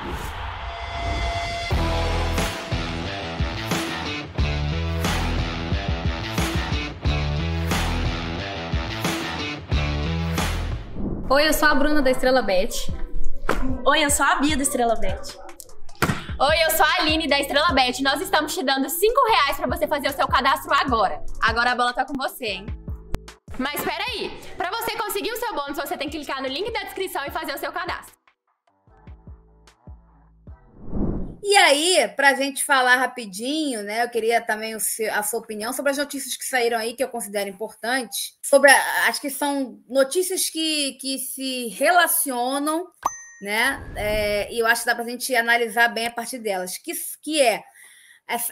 Oi, eu sou a Bruna da Estrela Bet. Oi, eu sou a Bia da Estrela Bet. Oi, eu sou a Aline da Estrela Bet. Nós estamos te dando R$ 5 para você fazer o seu cadastro agora. Agora a bola tá com você, hein? Mas espera aí, para você conseguir o seu bônus, você tem que clicar no link da descrição e fazer o seu cadastro. E aí, para a gente falar rapidinho, né? Eu queria também a sua opinião sobre as notícias que saíram aí, que eu considero importantes. Acho que são notícias que se relacionam, né? E eu acho que dá para a gente analisar bem a partir delas. Que é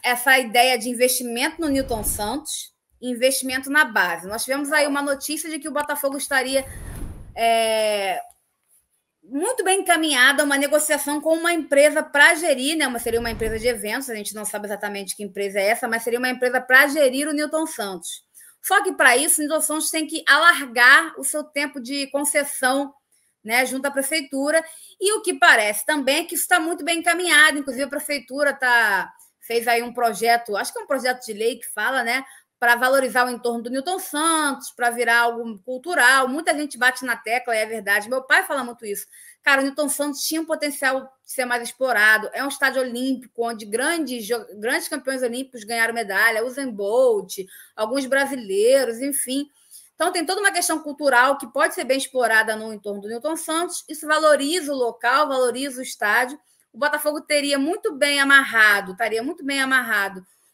essa ideia de investimento no Nilton Santos, investimento na base. Nós tivemos aí uma notícia de que o Botafogo estaria muito bem encaminhada uma negociação com uma empresa para gerir, né? Seria uma empresa de eventos, a gente não sabe exatamente que empresa é essa, mas seria uma empresa para gerir o Nilton Santos. Só que para isso, o Nilton Santos tem que alargar o seu tempo de concessão, né, junto à prefeitura, e o que parece também é que isso está muito bem encaminhado, inclusive a prefeitura fez aí um projeto, acho que é um projeto de lei que fala, né, para valorizar o entorno do Nilton Santos, para virar algo cultural. Muita gente bate na tecla, é verdade. Meu pai fala muito isso. Cara, o Nilton Santos tinha um potencial de ser mais explorado. É um estádio olímpico, onde grandes campeões olímpicos ganharam medalha, Usain Bolt, alguns brasileiros, enfim. Então, tem toda uma questão cultural que pode ser bem explorada no entorno do Nilton Santos. Isso valoriza o local, valoriza o estádio. O Botafogo estaria muito bem amarrado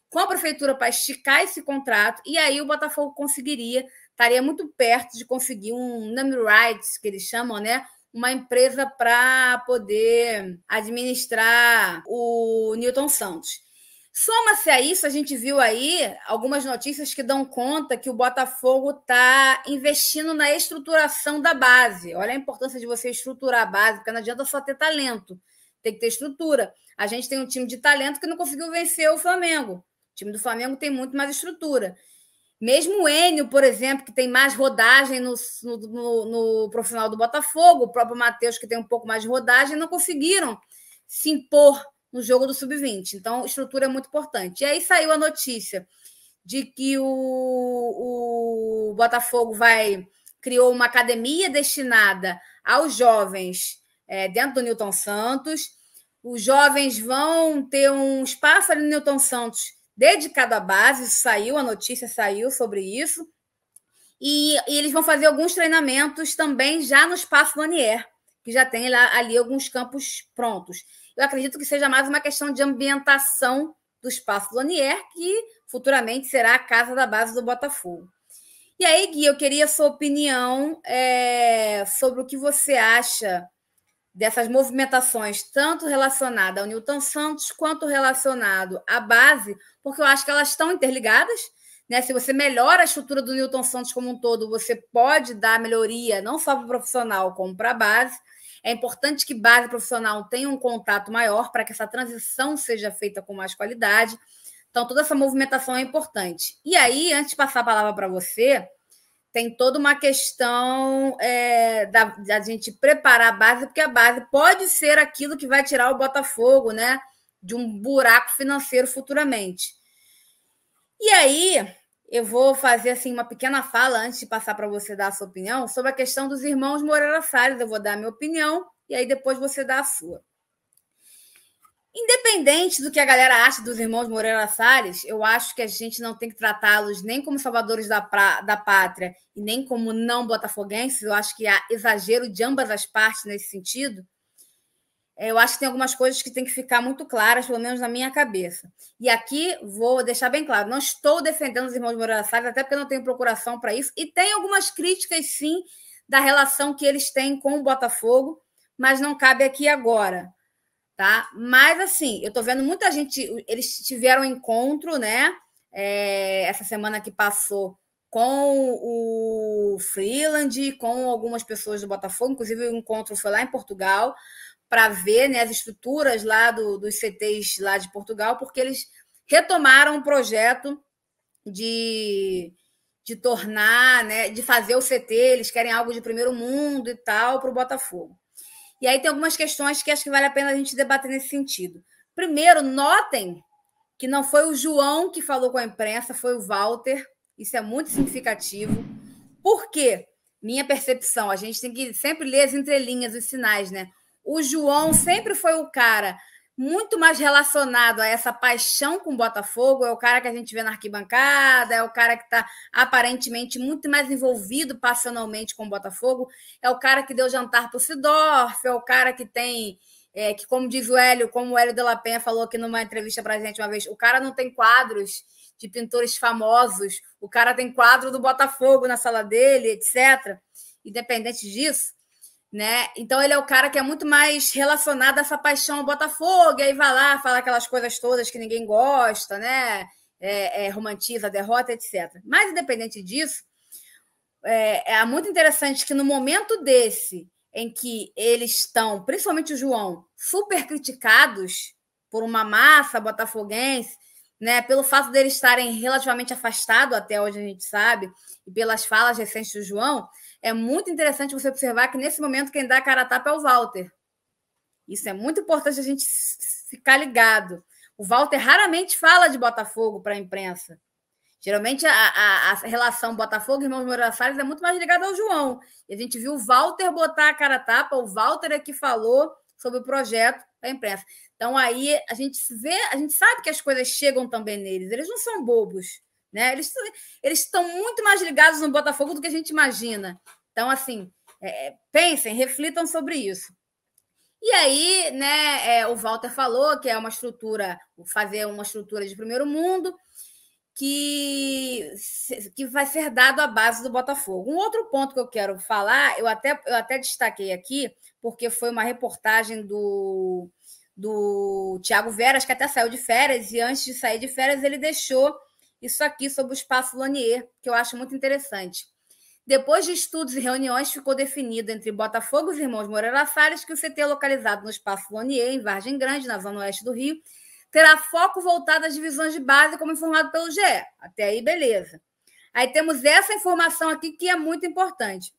com a prefeitura para esticar esse contrato, e aí o Botafogo estaria muito perto de conseguir um name rights, que eles chamam, né? Uma empresa para poder administrar o Nilton Santos. Soma-se a isso, a gente viu aí algumas notícias que dão conta que o Botafogo está investindo na estruturação da base. Olha a importância de você estruturar a base, porque não adianta só ter talento, tem que ter estrutura. A gente tem um time de talento que não conseguiu vencer o Flamengo. O time do Flamengo tem muito mais estrutura. Mesmo o Enio, por exemplo, que tem mais rodagem no profissional do Botafogo, o próprio Matheus, que tem um pouco mais de rodagem, não conseguiram se impor no jogo do Sub-20. Então, estrutura é muito importante. E aí saiu a notícia de que o Botafogo criou uma academia destinada aos jovens dentro do Nilton Santos. Os jovens vão ter um espaço ali no Nilton Santos dedicado à base, a notícia saiu sobre isso, e eles vão fazer alguns treinamentos também já no Espaço Lanier, que já tem ali alguns campos prontos. Eu acredito que seja mais uma questão de ambientação do Espaço Lanier, que futuramente será a casa da base do Botafogo. E aí, Gui, eu queria a sua opinião sobre o que você acha dessas movimentações, tanto relacionada ao Nilton Santos quanto relacionado à base, porque eu acho que elas estão interligadas, né? Se você melhora a estrutura do Nilton Santos como um todo, você pode dar melhoria não só para o profissional, como para a base. É importante que base profissional tenha um contato maior para que essa transição seja feita com mais qualidade. Então, toda essa movimentação é importante. E aí, antes de passar a palavra para você, tem toda uma questão da gente preparar a base, porque a base pode ser aquilo que vai tirar o Botafogo, né, de um buraco financeiro futuramente. E aí, eu vou fazer assim, uma pequena fala antes de passar para você dar a sua opinião sobre a questão dos irmãos Moreira Salles. Eu vou dar a minha opinião e aí depois você dá a sua. Independente do que a galera acha dos irmãos Moreira Salles, eu acho que a gente não tem que tratá-los nem como salvadores da pátria e nem como não botafoguenses. Eu acho que há exagero de ambas as partes nesse sentido. Eu acho que tem algumas coisas que tem que ficar muito claras, pelo menos na minha cabeça. E aqui vou deixar bem claro, não estou defendendo os irmãos Moreira Salles, até porque eu não tenho procuração para isso, e tem algumas críticas, sim, da relação que eles têm com o Botafogo, mas não cabe aqui agora. Tá? Mas, assim, eu estou vendo muita gente... Eles tiveram um encontro, né? Essa semana que passou com o Freeland, com algumas pessoas do Botafogo. Inclusive, o encontro foi lá em Portugal para ver, né, as estruturas lá dos CTs lá de Portugal, porque eles retomaram o projeto de tornar, né, de fazer o CT. Eles querem algo de primeiro mundo e tal para o Botafogo. E aí tem algumas questões que acho que vale a pena a gente debater nesse sentido. Primeiro, notem que não foi o João que falou com a imprensa, foi o Walter. Isso é muito significativo. Por quê? Minha percepção, a gente tem que sempre ler as entrelinhas, os sinais, né? O João sempre foi o cara muito mais relacionado a essa paixão com o Botafogo, é o cara que a gente vê na arquibancada, é o cara que está aparentemente muito mais envolvido passionalmente com o Botafogo, é o cara que deu jantar para o Sidorf, é o cara que tem, que como diz o Hélio, como o Hélio de la Penha falou aqui numa entrevista para a gente uma vez, o cara não tem quadros de pintores famosos, o cara tem quadro do Botafogo na sala dele, etc. Independente disso, né? Então ele é o cara que é muito mais relacionado a essa paixão ao Botafogo, e aí vai lá, fala aquelas coisas todas que ninguém gosta, né? Romantiza a derrota, etc. Mas, independente disso, é muito interessante que no momento desse, em que eles estão, principalmente o João, super criticados por uma massa botafoguense, né, pelo fato deles estarem relativamente afastados, até onde a gente sabe, e pelas falas recentes do João, é muito interessante você observar que, nesse momento, quem dá a cara a tapa é o Walter. Isso é muito importante a gente ficar ligado. O Walter raramente fala de Botafogo para a imprensa. Geralmente, a relação Botafogo e Irmãos Moreira Salles é muito mais ligada ao João. E a gente viu o Walter botar a cara a tapa, o Walter é que falou sobre o projeto da imprensa. Então, aí, a gente sabe que as coisas chegam também neles. Eles não são bobos, né? Eles estão muito mais ligados no Botafogo do que a gente imagina. Então, assim, pensem, reflitam sobre isso. E aí, né, o Walter falou que é uma estrutura, fazer uma estrutura de primeiro mundo, que vai ser dado à base do Botafogo. Um outro ponto que eu quero falar, eu até destaquei aqui, porque foi uma reportagem do Thiago Veras, que até saiu de férias, e antes de sair de férias ele deixou isso aqui sobre o Espaço Lonier, que eu acho muito interessante. Depois de estudos e reuniões, ficou definido entre Botafogo e os Irmãos Moreira Salles que o CT localizado no Espaço Lonier, em Vargem Grande, na zona oeste do Rio, terá foco voltado às divisões de base, como informado pelo GE. Até aí, beleza. Aí temos essa informação aqui que é muito importante.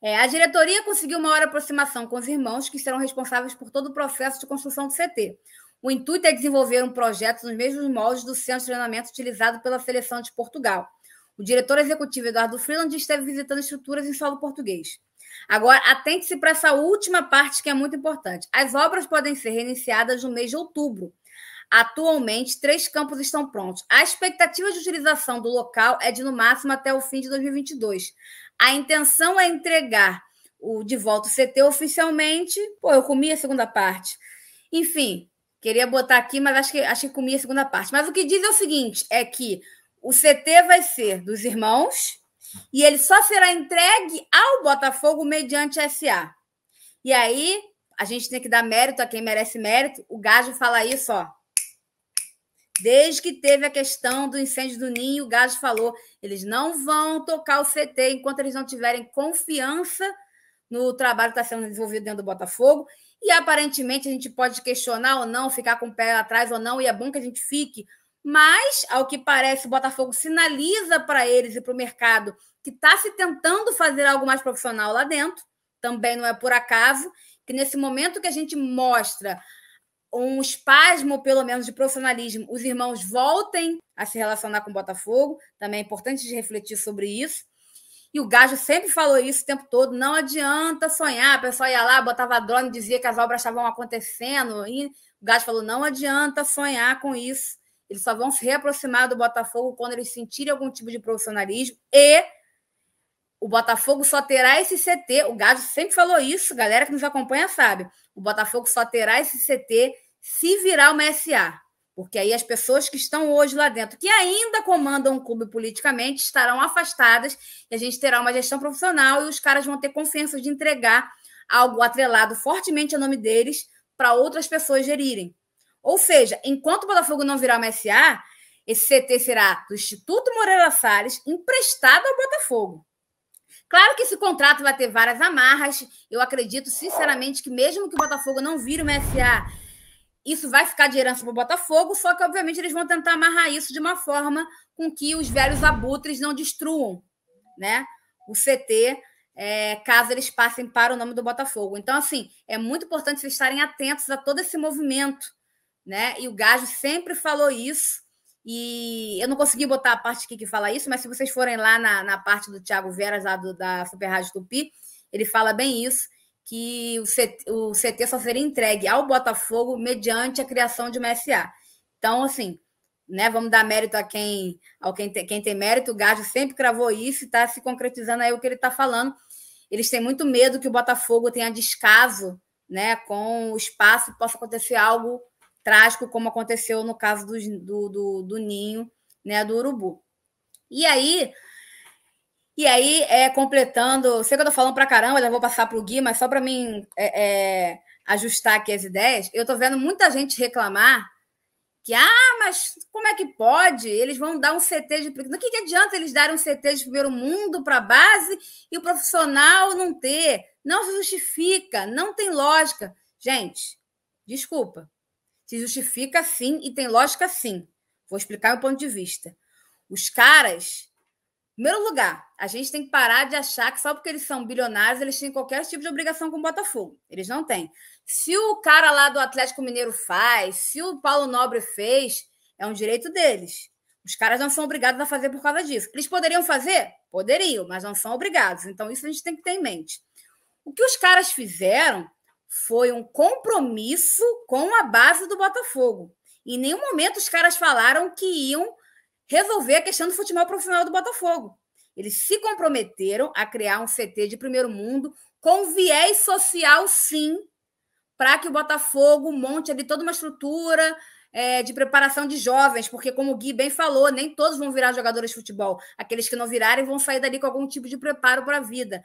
A diretoria conseguiu maior aproximação com os irmãos, que serão responsáveis por todo o processo de construção do CT. O intuito é desenvolver um projeto nos mesmos moldes do centro de treinamento utilizado pela seleção de Portugal. O diretor executivo Eduardo Freeland esteve visitando estruturas em solo português. Agora, atente-se para essa última parte que é muito importante. As obras podem ser reiniciadas no mês de outubro. Atualmente, 3 campos estão prontos. A expectativa de utilização do local é de, no máximo, até o fim de 2022. A intenção é entregar de volta o CT oficialmente. Pô, eu comi a segunda parte. Enfim, queria botar aqui, mas acho que comi a segunda parte. Mas o que diz é o seguinte, é que o CT vai ser dos irmãos e ele só será entregue ao Botafogo mediante SA. E aí, a gente tem que dar mérito a quem merece mérito. O Gajo fala isso, ó. Desde que teve a questão do incêndio do Ninho, o Gajo falou, eles não vão tocar o CT enquanto eles não tiverem confiança no trabalho que está sendo desenvolvido dentro do Botafogo. E, aparentemente, a gente pode questionar ou não, ficar com o pé atrás ou não, e é bom que a gente fique. Mas, ao que parece, o Botafogo sinaliza para eles e para o mercado que está se tentando fazer algo mais profissional lá dentro. Também não é por acaso que, nesse momento que a gente mostra um espasmo, pelo menos, de profissionalismo, os irmãos voltem a se relacionar com o Botafogo. Também é importante de refletir sobre isso. E o Gajo sempre falou isso o tempo todo, não adianta sonhar. A pessoa ia lá, botava drone, dizia que as obras estavam acontecendo. E o Gajo falou, não adianta sonhar com isso. Eles só vão se reaproximar do Botafogo quando eles sentirem algum tipo de profissionalismo. E o Botafogo só terá esse CT. O Gajo sempre falou isso, galera que nos acompanha sabe. O Botafogo só terá esse CT se virar uma SA. Porque aí as pessoas que estão hoje lá dentro, que ainda comandam o clube politicamente, estarão afastadas e a gente terá uma gestão profissional e os caras vão ter confiança de entregar algo atrelado fortemente ao nome deles para outras pessoas gerirem. Ou seja, enquanto o Botafogo não virar uma SA, esse CT será do Instituto Moreira Salles emprestado ao Botafogo. Claro que esse contrato vai ter várias amarras. Eu acredito, sinceramente, que mesmo que o Botafogo não vire uma SA, isso vai ficar de herança para o Botafogo, só que, obviamente, eles vão tentar amarrar isso de uma forma com que os velhos abutres não destruam, né, o CT caso eles passem para o nome do Botafogo. Então, assim, é muito importante vocês estarem atentos a todo esse movimento, né? E o Gajo sempre falou isso, e eu não consegui botar a parte aqui que fala isso, mas se vocês forem lá na parte do Thiago Veras, lá da Super Rádio Tupi, ele fala bem isso, que o CT só seria entregue ao Botafogo mediante a criação de uma SA. Então, assim, né, vamos dar mérito a quem tem mérito. O Gajo sempre cravou isso e está se concretizando aí o que ele está falando. Eles têm muito medo que o Botafogo tenha descaso, né, com o espaço, possa acontecer algo trágico, como aconteceu no caso do Ninho, né, do Urubu. E aí, completando, sei que eu tô falando pra caramba, já vou passar pro Gui, mas só para mim ajustar aqui as ideias, eu tô vendo muita gente reclamar que, mas como é que pode? Eles vão dar um CT de... Do que adianta eles darem um CT de primeiro mundo para a base e o profissional não ter? Não se justifica, não tem lógica. Gente, desculpa. Se justifica sim e tem lógica sim. Vou explicar meu ponto de vista. Os caras, em primeiro lugar, a gente tem que parar de achar que só porque eles são bilionários, eles têm qualquer tipo de obrigação com o Botafogo. Eles não têm. Se o cara lá do Atlético Mineiro faz, se o Paulo Nobre fez, é um direito deles. Os caras não são obrigados a fazer por causa disso. Eles poderiam fazer? Poderiam, mas não são obrigados. Então, isso a gente tem que ter em mente. O que os caras fizeram foi um compromisso com a base do Botafogo. Em nenhum momento os caras falaram que iam resolver a questão do futebol profissional do Botafogo. Eles se comprometeram a criar um CT de primeiro mundo com viés social, sim, para que o Botafogo monte ali toda uma estrutura de preparação de jovens, porque, como o Gui bem falou, nem todos vão virar jogadores de futebol. Aqueles que não virarem vão sair dali com algum tipo de preparo para a vida.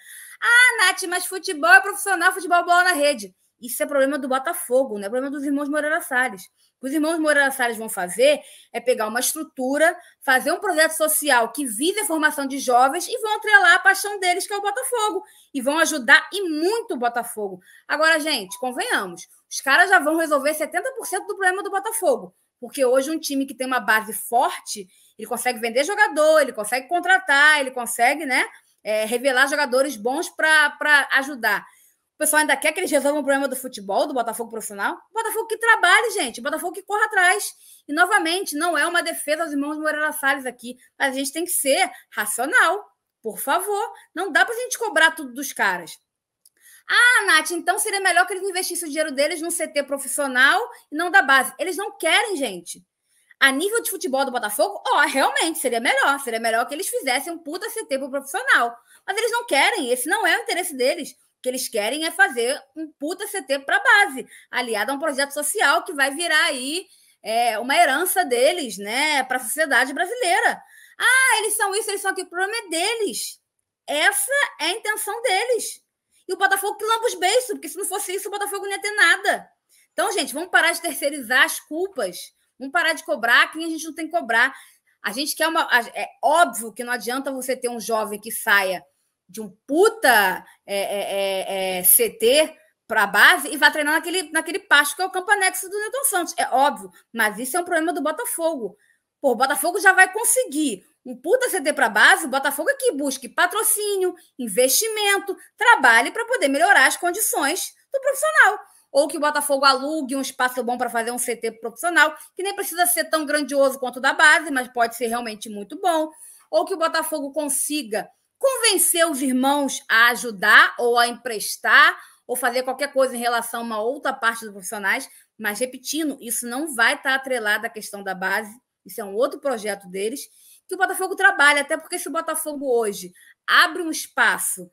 Nath, mas futebol é profissional, futebol é bola na rede. Isso é problema do Botafogo, não é problema dos irmãos Moreira Salles. O que os irmãos Moreira Salles vão fazer é pegar uma estrutura, fazer um projeto social que vise a formação de jovens e vão atrelar a paixão deles, que é o Botafogo. E vão ajudar e muito o Botafogo. Agora, gente, convenhamos, os caras já vão resolver 70% do problema do Botafogo. Porque hoje um time que tem uma base forte, ele consegue vender jogador, ele consegue contratar, ele consegue, né, revelar jogadores bons para ajudar. O pessoal ainda quer que eles resolvam o problema do futebol, do Botafogo profissional? O Botafogo que trabalhe, gente. O Botafogo que corra atrás. E, novamente, não é uma defesa aos irmãos Moreira Salles aqui. Mas a gente tem que ser racional. Por favor. Não dá pra gente cobrar tudo dos caras. Nath, então seria melhor que eles investissem o dinheiro deles num CT profissional e não da base. Eles não querem, gente. A nível de futebol do Botafogo, realmente seria melhor. Seria melhor que eles fizessem um puta CT pro profissional. Mas eles não querem. Esse não é o interesse deles. O que eles querem é fazer um puta CT para a base, aliado a um projeto social que vai virar aí uma herança deles, né, para a sociedade brasileira. Eles são isso, eles são aquilo, o problema é deles. Essa é a intenção deles. E o Botafogo que lamba os beiços, porque se não fosse isso, o Botafogo não ia ter nada. Então, gente, vamos parar de terceirizar as culpas, vamos parar de cobrar quem a gente não tem que cobrar. A gente quer é óbvio que não adianta você ter um jovem que saia de um puta CT para a base e vai treinar naquele pasto que é o campo anexo do Newton Santos. É óbvio, mas isso é um problema do Botafogo. O Botafogo já vai conseguir um puta CT para a base, o Botafogo é que busque patrocínio, investimento, trabalhe para poder melhorar as condições do profissional. Ou que o Botafogo alugue um espaço bom para fazer um CT profissional, que nem precisa ser tão grandioso quanto o da base, mas pode ser realmente muito bom. Ou que o Botafogo consiga convencer os irmãos a ajudar ou a emprestar ou fazer qualquer coisa em relação a uma outra parte dos profissionais, mas, repetindo, isso não vai estar atrelado à questão da base, isso é um outro projeto deles, que o Botafogo trabalha, até porque se o Botafogo hoje abre um espaço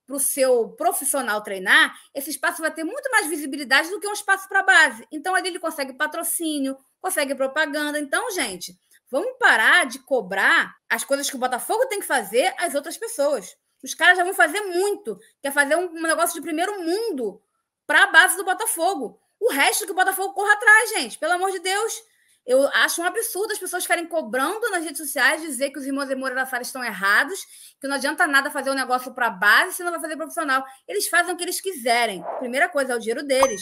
para o seu profissional treinar, esse espaço vai ter muito mais visibilidade do que um espaço para a base. Então, ali ele consegue patrocínio, consegue propaganda. Então, gente, vamos parar de cobrar as coisas que o Botafogo tem que fazer às outras pessoas. Os caras já vão fazer muito. Quer fazer um negócio de primeiro mundo para a base do Botafogo. O resto que o Botafogo corra atrás, gente. Pelo amor de Deus. Eu acho um absurdo as pessoas ficarem cobrando nas redes sociais, dizer que os irmãos Moreira Salles estão errados, que não adianta nada fazer um negócio para a base se não vai fazer profissional. Eles fazem o que eles quiserem. Primeira coisa, é o dinheiro deles.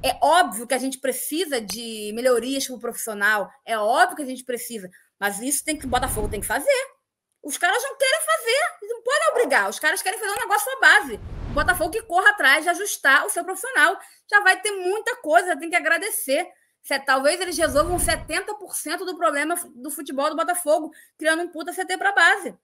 É óbvio que a gente precisa de melhorias para o profissional. É óbvio que a gente precisa. Mas isso o Botafogo tem que fazer. Os caras não querem fazer, eles não podem obrigar. Os caras querem fazer um negócio à base. O Botafogo que corra atrás de ajustar o seu profissional. Já vai ter muita coisa, tem que agradecer. Talvez eles resolvam 70% do problema do futebol do Botafogo, criando um puta CT para a base.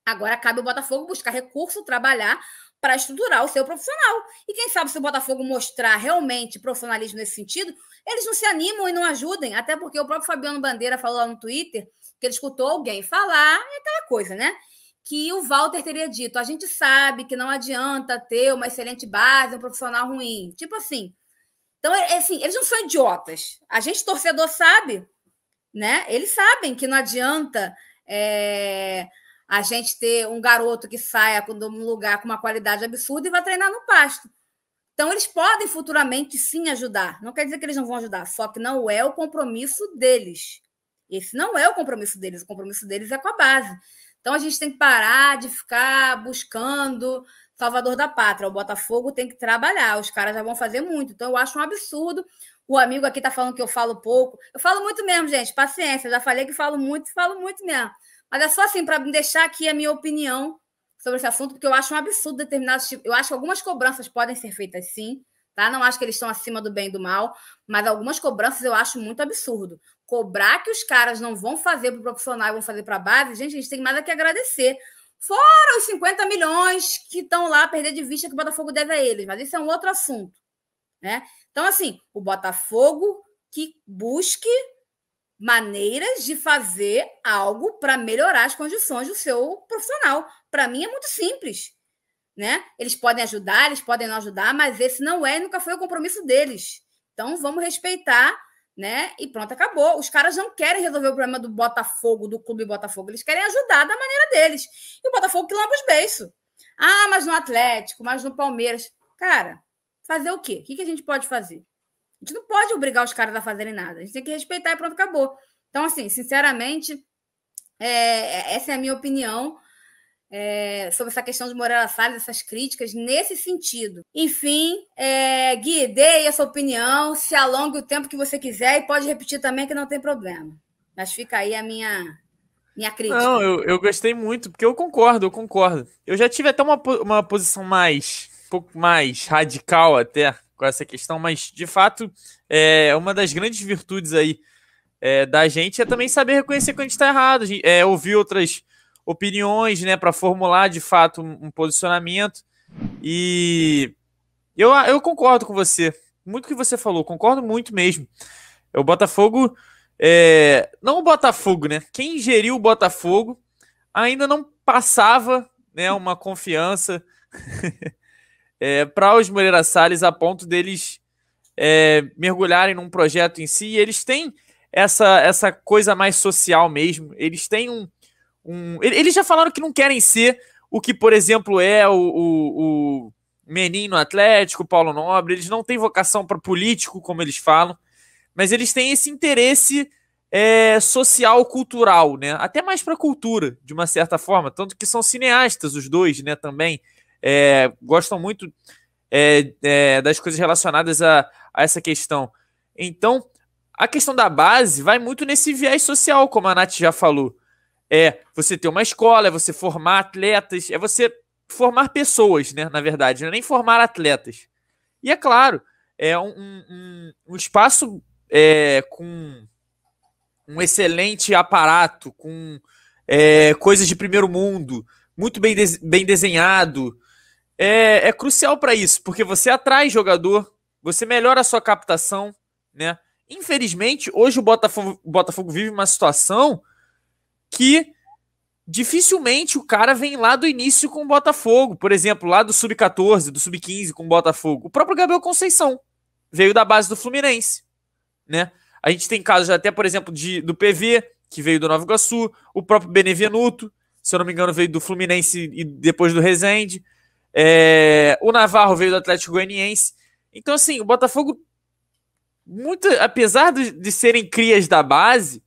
Agora cabe ao Botafogo buscar recurso, trabalhar para estruturar o seu profissional. E quem sabe se o Botafogo mostrar realmente profissionalismo nesse sentido, eles não se animam e não ajudem. Até porque o próprio Fabiano Bandeira falou lá no Twitter que ele escutou alguém falar, é aquela coisa, né? Que o Walter teria dito, a gente sabe que não adianta ter uma excelente base, um profissional ruim. Tipo assim. Então, assim, eles não são idiotas. A gente, torcedor, sabe, né? Eles sabem que não adianta a gente ter um garoto que saia de um lugar com uma qualidade absurda e vai treinar no pasto. Então, eles podem futuramente, sim, ajudar. Não quer dizer que eles não vão ajudar, só que não é o compromisso deles. Esse não é o compromisso deles é com a base. Então, a gente tem que parar de ficar buscando salvador da pátria. O Botafogo tem que trabalhar, os caras já vão fazer muito. Então, eu acho um absurdo. O amigo aqui está falando que eu falo pouco. Eu falo muito mesmo, gente, paciência. Eu já falei que falo muito mesmo. Mas é só assim, para me deixar aqui a minha opinião sobre esse assunto, porque eu acho um absurdo determinados tipos. Eu acho que algumas cobranças podem ser feitas sim, tá? Não acho que eles estão acima do bem e do mal, mas algumas cobranças eu acho muito absurdo. Cobrar que os caras não vão fazer para o profissional e vão fazer para a base, gente, a gente tem mais a que agradecer. Fora os 50 milhões que estão lá a perder de vista que o Botafogo deve a eles, mas isso é um outro assunto, né? Então, assim, o Botafogo que busque maneiras de fazer algo para melhorar as condições do seu profissional. Para mim é muito simples, né? Eles podem ajudar, eles podem não ajudar, mas esse não é e nunca foi o compromisso deles. Então, vamos respeitar, né? E pronto, acabou. Os caras não querem resolver o problema do Botafogo, do clube Botafogo. Eles querem ajudar da maneira deles. E o Botafogo que lamba os beiços. Ah, mas no Atlético, mas no Palmeiras. Cara, fazer o quê? O que a gente pode fazer? A gente não pode obrigar os caras a fazerem nada. A gente tem que respeitar e pronto, acabou. Então, assim, sinceramente, essa é a minha opinião sobre essa questão de Moreira Salles, essas críticas nesse sentido. Enfim, Gui, dê aí a sua opinião, se alongue o tempo que você quiser e pode repetir também que não tem problema. Mas fica aí a minha crítica. Não, eu gostei muito, porque eu concordo. Eu já tive até uma posição um pouco mais radical até com essa questão, mas de fato uma das grandes virtudes aí da gente é também saber reconhecer quando a gente está errado, ouvir outras opiniões, né, para formular de fato um posicionamento. E eu concordo com você, muito que você falou, concordo muito mesmo. O Botafogo, não o Botafogo, né? Quem geriu o Botafogo ainda não passava, né, uma confiança para os Moreira Salles a ponto deles mergulharem num projeto em si. E eles têm essa coisa mais social mesmo. Eles têm eles já falaram que não querem ser o que, por exemplo, é o Menin no Atlético, o Paulo Nobre. Eles não têm vocação para político, como eles falam, mas eles têm esse interesse social, cultural, né? Até mais para cultura, de uma certa forma. Tanto que são cineastas os dois, né? Também gostam muito das coisas relacionadas a essa questão. Então, a questão da base vai muito nesse viés social, como a Nath já falou. Você ter uma escola, você formar atletas, você formar pessoas, né, na verdade, não é nem formar atletas. E é claro, um espaço com um excelente aparato, com coisas de primeiro mundo, muito bem desenhado, é crucial para isso, porque você atrai jogador, você melhora a sua captação, né? Infelizmente, hoje o Botafogo vive uma situação que dificilmente o cara vem lá do início com o Botafogo. Por exemplo, lá do Sub-14, do Sub-15 com o Botafogo. O próprio Gabriel Conceição veio da base do Fluminense, né? A gente tem casos até, por exemplo, do PV, que veio do Nova Iguaçu. O próprio Benevenuto, se eu não me engano, veio do Fluminense e depois do Resende. O Navarro veio do Atlético Goianiense. Então, assim, o Botafogo, apesar de serem crias da base,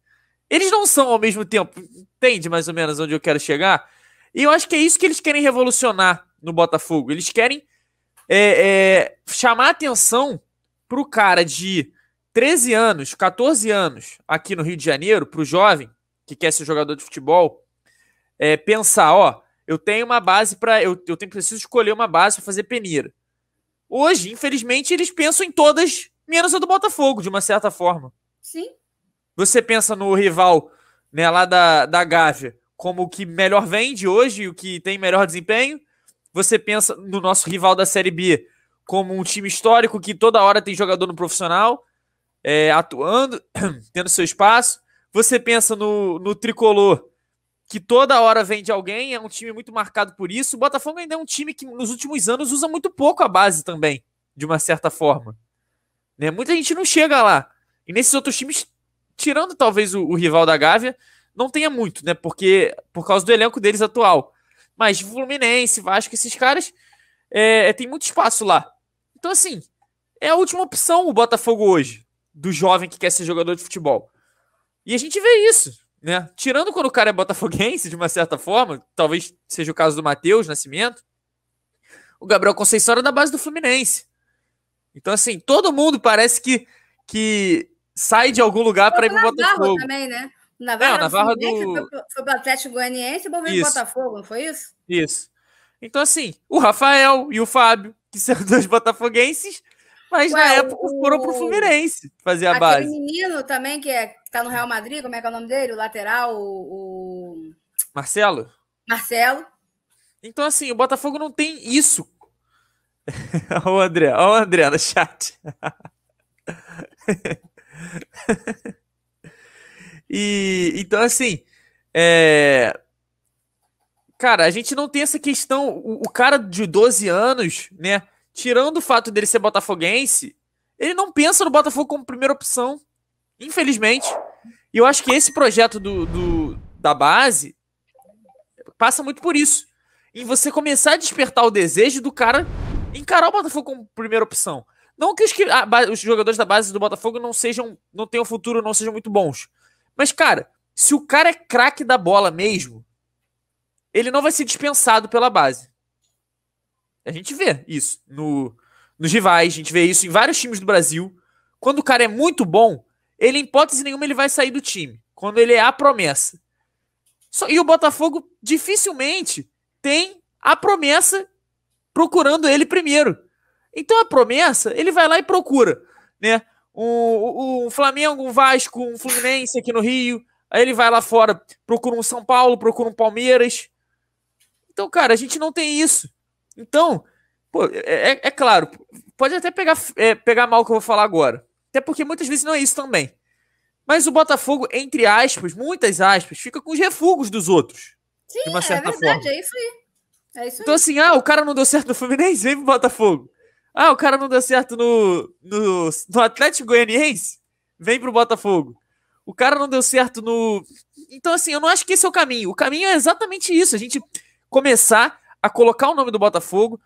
eles não são ao mesmo tempo. Entende mais ou menos onde eu quero chegar? E eu acho que é isso que eles querem revolucionar no Botafogo. Eles querem chamar atenção para o cara de 13 anos, 14 anos aqui no Rio de Janeiro, para o jovem que quer ser jogador de futebol, pensar, ó, eu tenho uma base para preciso escolher uma base para fazer peneira. Hoje, infelizmente, eles pensam em todas, menos a do Botafogo, de uma certa forma. Sim. Você pensa no rival, né, lá da Gávea, como o que melhor vende hoje, o que tem melhor desempenho. Você pensa no nosso rival da Série B como um time histórico que toda hora tem jogador no profissional, atuando, tendo seu espaço. Você pensa no Tricolor, que toda hora vende alguém, é um time muito marcado por isso. O Botafogo ainda é um time que nos últimos anos usa muito pouco a base também, de uma certa forma. Né? Muita gente não chega lá. E nesses outros times, tirando talvez o rival da Gávea, não tenha muito, né? Porque por causa do elenco deles atual. Mas Fluminense, Vasco, esses caras tem muito espaço lá. Então, assim, é a última opção o Botafogo hoje, do jovem que quer ser jogador de futebol. E a gente vê isso, né? Tirando quando o cara é botafoguense, de uma certa forma, talvez seja o caso do Matheus Nascimento, o Gabriel Conceição era da base do Fluminense. Então, assim, todo mundo parece que sai de algum lugar para ir pro Botafogo. Também, né? Navarra foi pro Atlético Goianiense e depois veio pro Botafogo, não foi isso? Isso. Então, assim, o Rafael e o Fábio, que são dois botafoguenses, mas na época foram pro Fluminense fazer a base. Aquele menino também que tá no Real Madrid, como é que é o nome dele? O lateral, Marcelo? Marcelo. Então, assim, o Botafogo não tem isso. Olha o André no chat. Então, assim, cara, a gente não tem essa questão. O cara de 12 anos, né? Tirando o fato dele ser botafoguense, ele não pensa no Botafogo como primeira opção. Infelizmente. E eu acho que esse projeto da base passa muito por isso. Em você começar a despertar o desejo do cara encarar o Botafogo como primeira opção. Não que os jogadores da base do Botafogo não tenham futuro, não sejam muito bons. Mas, cara, se o cara é craque da bola mesmo, ele não vai ser dispensado pela base. A gente vê isso nos rivais, a gente vê isso em vários times do Brasil. Quando o cara é muito bom, ele, em hipótese nenhuma, ele vai sair do time. Quando ele é a promessa. E o Botafogo dificilmente tem a promessa procurando ele primeiro. Então a promessa, ele vai lá e procura, né? Um Flamengo, um Vasco, um Fluminense aqui no Rio. Aí ele vai lá fora, procura um São Paulo, procura um Palmeiras. Então, cara, a gente não tem isso. Então, pô, é claro, pode até pegar mal o que eu vou falar agora. Até porque muitas vezes não é isso também. Mas o Botafogo, entre aspas, muitas aspas, fica com os refugos dos outros. Sim, de uma certa verdade, forma. é isso aí. Então, assim, o cara não deu certo no Fluminense, vem pro Botafogo. O cara não deu certo no Atlético Goianiense, vem pro Botafogo. O cara não deu certo no... Então, assim, eu não acho que esse é o caminho. O caminho é exatamente isso, a gente começar a colocar o nome do Botafogo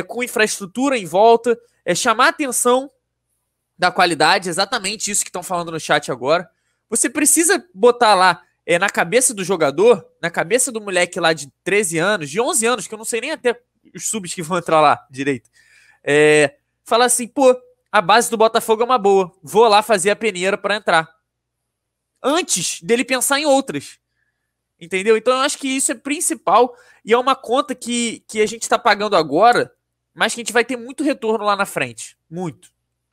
com infraestrutura em volta, chamar a atenção da qualidade, exatamente isso que estão falando no chat agora. Você precisa botar lá na cabeça do jogador, na cabeça do moleque lá de 13 anos, de 11 anos, que eu não sei nem até os subs que vão entrar lá direito. Falar assim, pô, a base do Botafogo é uma boa, vou lá fazer a peneira para entrar. Antes dele pensar em outras. Entendeu? Então eu acho que isso é principal e é uma conta que a gente está pagando agora, mas que a gente vai ter muito retorno lá na frente. Muito.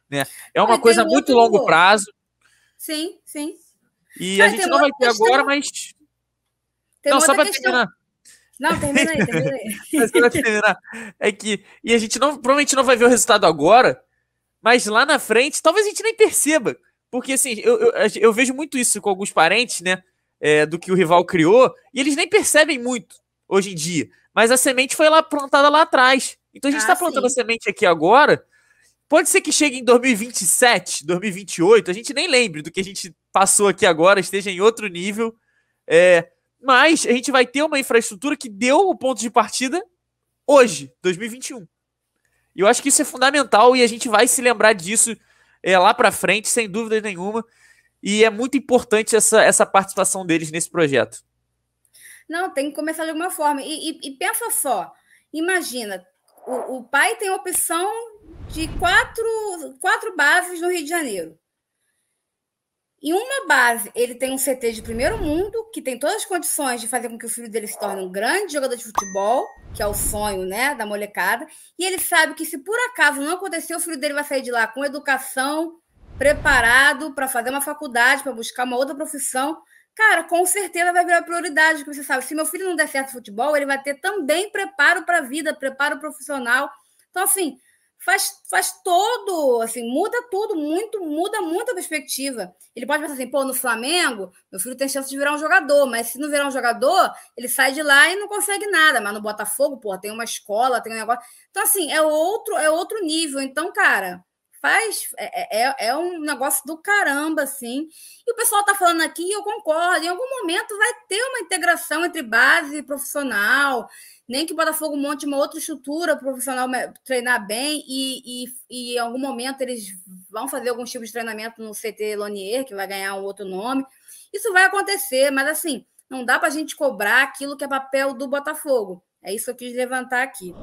Né? É uma coisa muito longo prazo. Sim, sim. E a gente não vai ter agora, mas... Não, só para terminar. Não, termina aí. Mas pra terminar, e a gente provavelmente não vai ver o resultado agora, mas lá na frente, talvez a gente nem perceba. Porque, assim, eu vejo muito isso com alguns parentes, né? Do que o rival criou, e eles nem percebem muito hoje em dia. Mas a semente foi lá plantada lá atrás. Então a gente está plantando a semente aqui agora. Pode ser que chegue em 2027, 2028, a gente nem lembre do que a gente passou aqui agora, esteja em outro nível. Mas a gente vai ter uma infraestrutura que deu o ponto de partida hoje, 2021. E eu acho que isso é fundamental e a gente vai se lembrar disso lá para frente, sem dúvida nenhuma. E é muito importante essa participação deles nesse projeto. Não, tem que começar de alguma forma. E pensa só, imagina, o pai tem a opção de quatro bases no Rio de Janeiro. Em uma base, ele tem um CT de primeiro mundo, que tem todas as condições de fazer com que o filho dele se torne um grande jogador de futebol, que é o sonho, né, da molecada. E ele sabe que se por acaso não acontecer, o filho dele vai sair de lá com educação, preparado para fazer uma faculdade, para buscar uma outra profissão. Cara, com certeza vai virar prioridade, porque você sabe, se meu filho não der certo no futebol, ele vai ter também preparo para a vida, preparo profissional. Então, assim, faz todo, assim, muda tudo, muda muito a perspectiva. Ele pode pensar assim, pô, no Flamengo, meu filho tem chance de virar um jogador, mas se não virar um jogador, ele sai de lá e não consegue nada. Mas no Botafogo, pô, tem uma escola, tem um negócio. Então, assim, é outro nível. Então, cara, é um negócio do caramba, assim. E o pessoal tá falando aqui, e eu concordo, em algum momento vai ter uma integração entre base e profissional, nem que o Botafogo monte uma outra estrutura para o profissional treinar bem e em algum momento eles vão fazer algum tipo de treinamento no CT Lonier, que vai ganhar um outro nome. Isso vai acontecer, mas assim, não dá para a gente cobrar aquilo que é papel do Botafogo. É isso que eu quis levantar aqui.